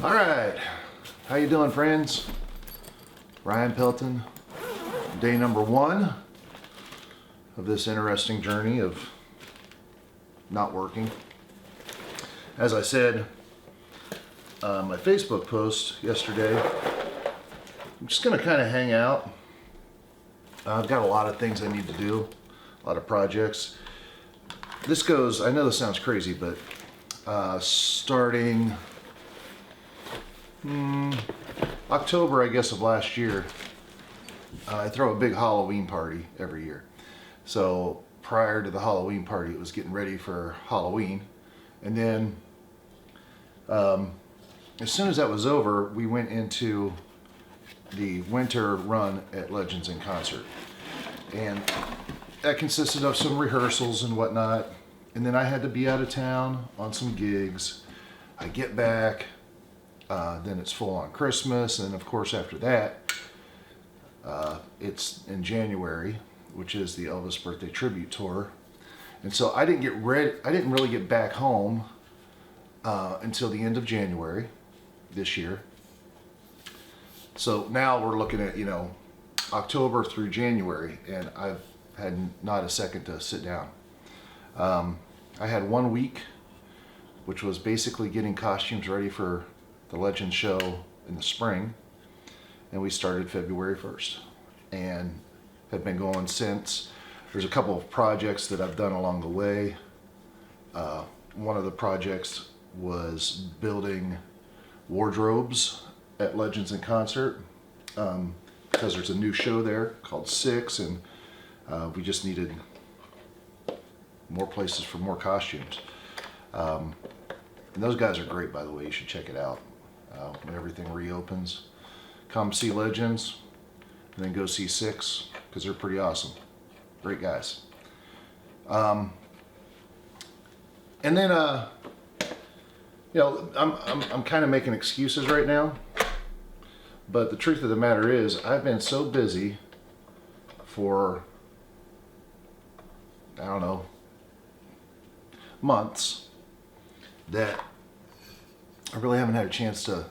All right, how you doing, friends? Ryan Pelton, day number 1 of this interesting journey of not working. As I said on my Facebook post yesterday, I'm just gonna kind of hang out. I've got a lot of things I need to do, a lot of projects. This goes, I know this sounds crazy, but starting October, I guess, of last year, I throw a big Halloween party every year. So prior to the Halloween party, it was getting ready for Halloween. And then as soon as that was over, we went into the winter run at Legends in Concert. And that consisted of some rehearsals and whatnot. And then I had to be out of town on some gigs. I get back. Then it's full on Christmas, and of course after that, it's in January, which is the Elvis birthday tribute tour. And so I didn't get ready. I didn't really get back home until the end of January this year. So now we're looking at October through January, and I've had not a second to sit down. I had 1 week, which was basically getting costumes ready for the Legends show in the spring, and we started February 1st and have been going since. There's a couple of projects that I've done along the way. One of the projects was building wardrobes at Legends in Concert, because there's a new show there called 6, and we just needed more places for more costumes. And those guys are great, by the way. You should check it out. When everything reopens, come see Legends and then go see 6, because they're pretty awesome. Great guys. And then I'm kind of making excuses right now, but the truth of the matter is I've been so busy for, I don't know, months, that I really haven't had a chance to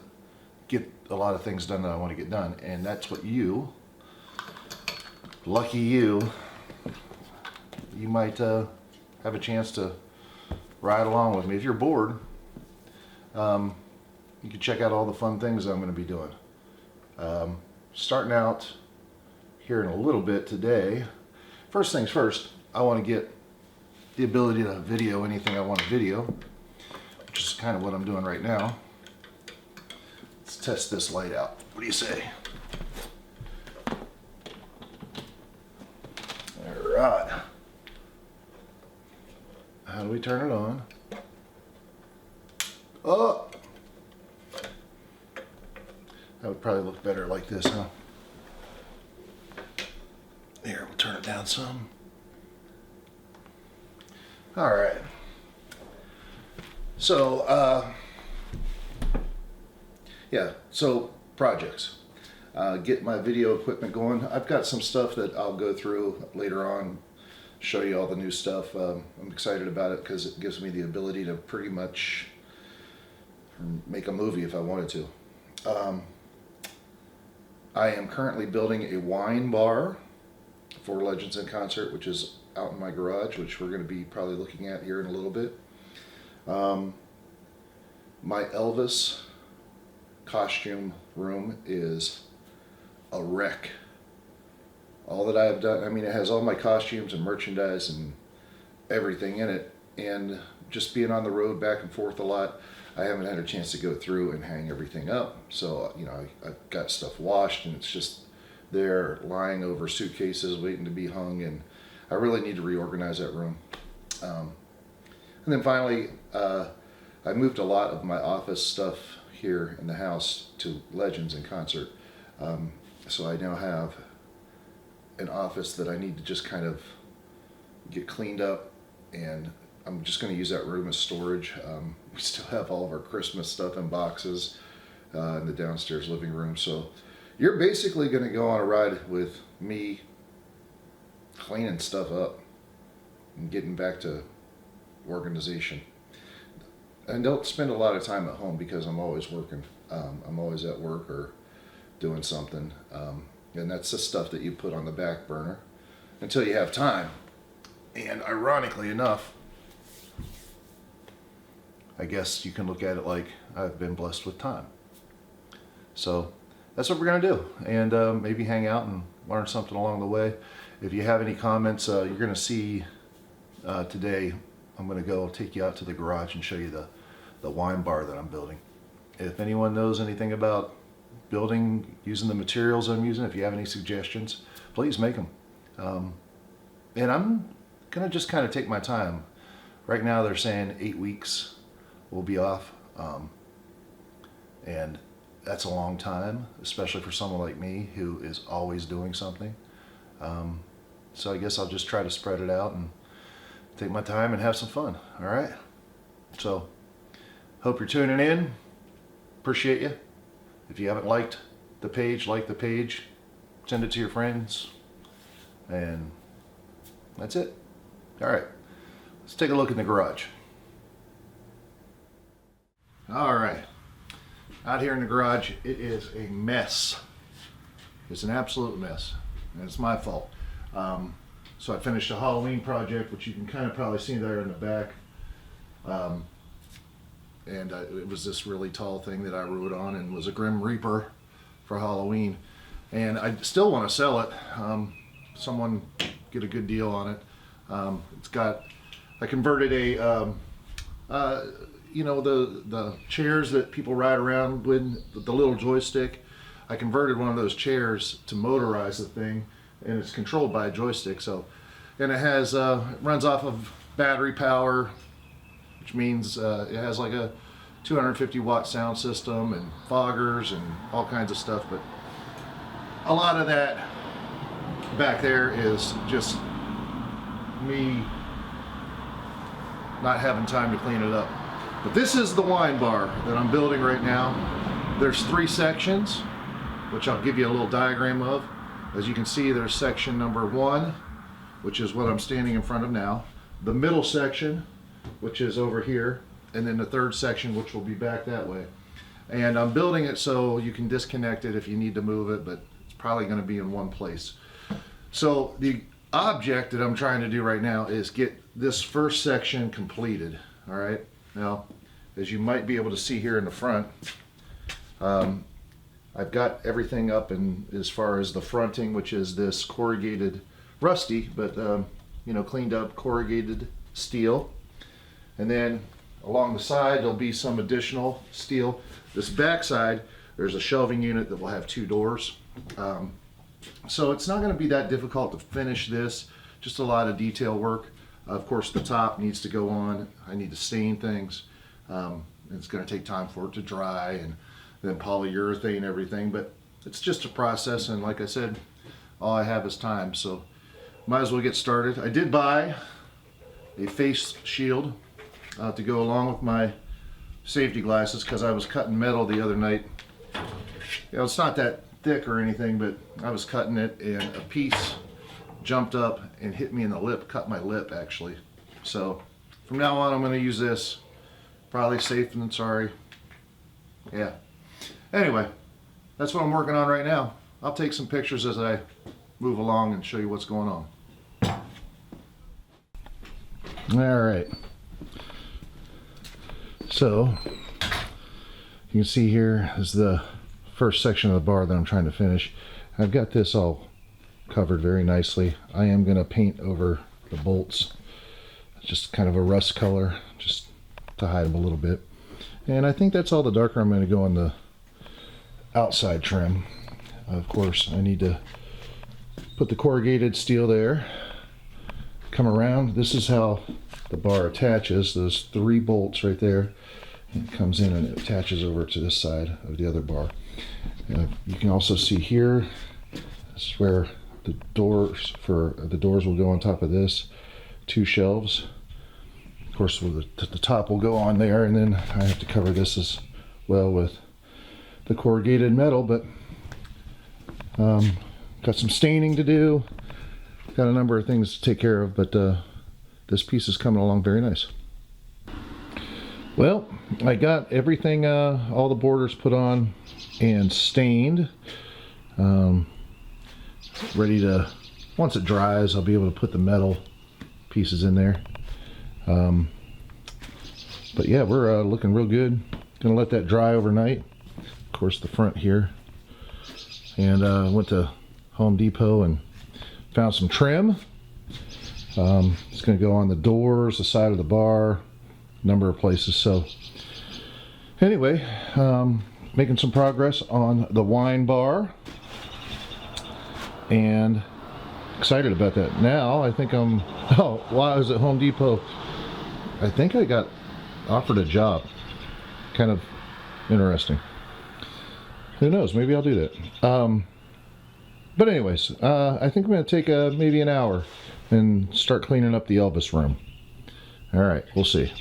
get a lot of things done that I want to get done. And that's what lucky you might have a chance to ride along with me. If you're bored, you can check out all the fun things I'm going to be doing. Starting out here in a little bit today. First things first, I want to get the ability to video anything I want to video, which is kind of what I'm doing right now. Let's test this light out. What do you say? All right. How do we turn it on? Oh! That would probably look better like this, huh? Here, we'll turn it down some. All right. So, so projects. Get my video equipment going. I've got some stuff that I'll go through later on, show you all the new stuff. I'm excited about it because it gives me the ability to pretty much make a movie if I wanted to. I am currently building a wine bar for Legends in Concert, which is out in my garage, which we're going to be probably looking at here in a little bit. My Elvis costume room is a wreck. All that I have done, I mean, it has all my costumes and merchandise and everything in it, and just being on the road back and forth a lot, I haven't had a chance to go through and hang everything up. So, I've got stuff washed and it's just there lying over suitcases waiting to be hung, and I really need to reorganize that room. And then finally, I moved a lot of my office stuff here in the house to Legends in Concert. So I now have an office that I need to just kind of get cleaned up, and I'm just going to use that room as storage. We still have all of our Christmas stuff in boxes in the downstairs living room. So you're basically going to go on a ride with me cleaning stuff up and getting back to organization. I don't spend a lot of time at home because I'm always working. I'm always at work or doing something. And that's the stuff that you put on the back burner until you have time. And ironically enough, I guess you can look at it like I've been blessed with time. So that's what we're going to do. And maybe hang out and learn something along the way. If you have any comments, you're going to see today, I'm going to go take you out to the garage and show you the wine bar that I'm building. If anyone knows anything about building, using the materials I'm using, if you have any suggestions, please make them. And I'm going to just kind of take my time. Right now they're saying 8 weeks we'll be off. And that's a long time, especially for someone like me who is always doing something. So I guess I'll just try to spread it out and take my time and have some fun. All right. So hope you're tuning in. Appreciate you. If you haven't liked the page, like the page, send it to your friends. And that's it. All right. Let's take a look in the garage. All right. Out here in the garage, it is a mess. It's an absolute mess. And it's my fault. So I finished a Halloween project, which you can kind of probably see there in the back. And it was this really tall thing that I wrote on and was a Grim Reaper for Halloween. And I still want to sell it. Someone get a good deal on it. It's got, I converted a, you know, the chairs that people ride around with, the little joystick. I converted one of those chairs to motorize the thing, and it's controlled by a joystick. So, and it has, it runs off of battery power, which means it has like a 250 watt sound system and foggers and all kinds of stuff. But a lot of that back there is just me not having time to clean it up. But this is the wine bar that I'm building right now. There's 3 sections, which I'll give you a little diagram of. As you can see, there's section number 1, which is what I'm standing in front of now. The middle section, which is over here, and then the 3rd section, which will be back that way. And I'm building it so you can disconnect it if you need to move it, but it's probably going to be in one place. So the object that I'm trying to do right now is get this first section completed. All right. Now, as you might be able to see here in the front, I've got everything up in as far as the fronting, which is this corrugated, rusty, but you know, cleaned up corrugated steel. And then along the side, there'll be some additional steel. This back side, there's a shelving unit that will have 2 doors. So it's not going to be that difficult to finish this, just a lot of detail work. Of course, the top needs to go on. I need to stain things. It's going to take time for it to dry and then polyurethane everything, but it's just a process. And like I said, all I have is time, so might as well get started. I did buy a face shield to go along with my safety glasses because I was cutting metal the other night. You know, it's not that thick or anything, but I was cutting it and a piece jumped up and hit me in the lip, cut my lip actually. So from now on I'm going to use this. Probably safe than sorry. Yeah. Anyway, that's what I'm working on right now. I'll take some pictures as I move along and show you what's going on. All right. So you can see here is the first section of the bar that I'm trying to finish. I've got this all covered very nicely. I am going to paint over the bolts, just kind of a rust color, just to hide them a little bit. And I think that's all the darker I'm going to go on the outside trim. Of course, I need to put the corrugated steel there, come around. This is how the bar attaches. Those 3 bolts right there. It comes in and it attaches over to this side of the other bar. You can also see here, this is where the doors will go on top of this. 2 shelves. Of course, the top will go on there, and then I have to cover this as well with the corrugated metal, but got some staining to do. Got a number of things to take care of, but this piece is coming along very nice. Well, I got everything, all the borders put on and stained. Ready to, once it dries, I'll be able to put the metal pieces in there. But yeah, we're looking real good. Gonna let that dry overnight. Of course, the front here. And went to Home Depot and found some trim. It's gonna go on the doors, the side of the bar, a number of places. So anyway, making some progress on the wine bar and excited about that. Now I think while I was at Home Depot, I think I got offered a job. Kind of interesting. Who knows, maybe I'll do that. But anyways, I think I'm going to take maybe an hour and start cleaning up the Elvis room. Alright, we'll see.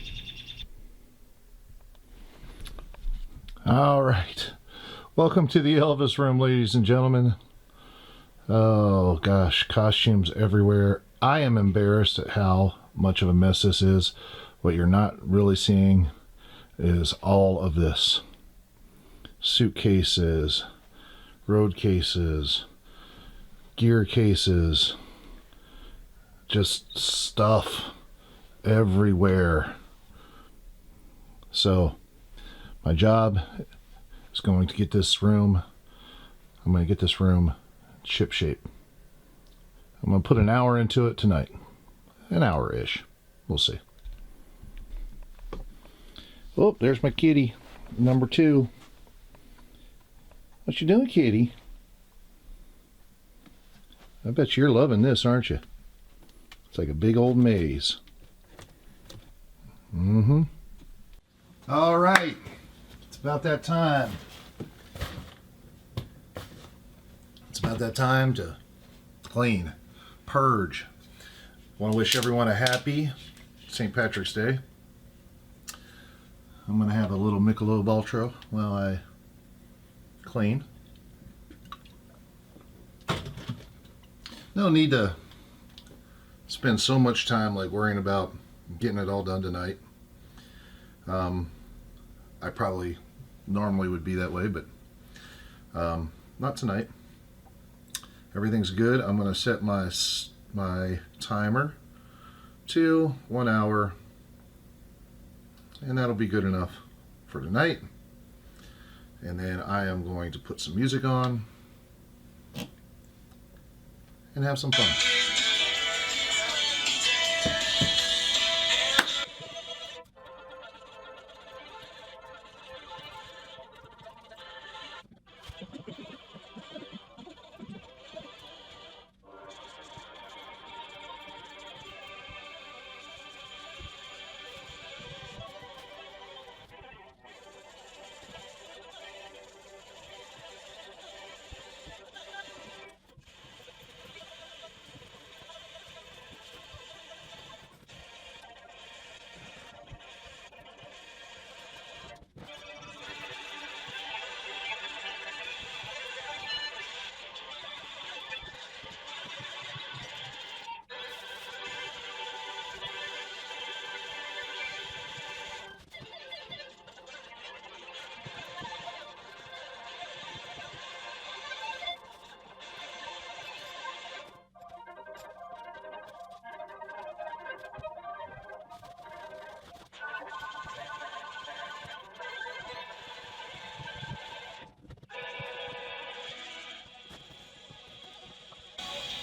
Alright, welcome to the Elvis room, ladies and gentlemen. Oh gosh, costumes everywhere. I am embarrassed at how much of a mess this is. What you're not really seeing is all of this. Suitcases, road cases, gear cases, just stuff everywhere. So my job is going to get this room, I'm going to get this room ship shape. I'm going to put an hour into it tonight. An hour-ish. We'll see. Oh, there's my kitty, number 2. What you doing, kitty? I bet you're loving this, aren't you? It's like a big old maze. Mm-hmm. All right. It's about that time. It's about that time to clean, purge. I want to wish everyone a happy St. Patrick's Day. I'm going to have a little Michelob Ultra while I clean. No need to spend so much time like worrying about getting it all done tonight. I probably normally would be that way, but not tonight. Everything's good. I'm going to set my timer to 1 hour, and that'll be good enough for tonight. And then I am going to put some music on and have some fun.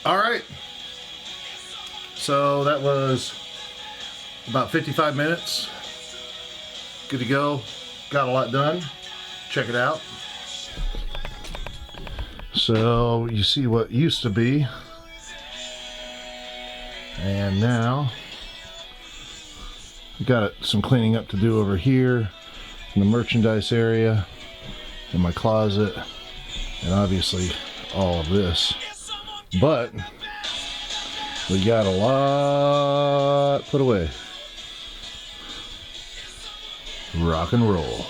All right, so that was about 55 minutes. Good to go. Got a lot done. Check it out. So you see what used to be, and now we got some cleaning up to do over here in the merchandise area, in my closet, and obviously all of this. But we got a lot put away. Rock and roll.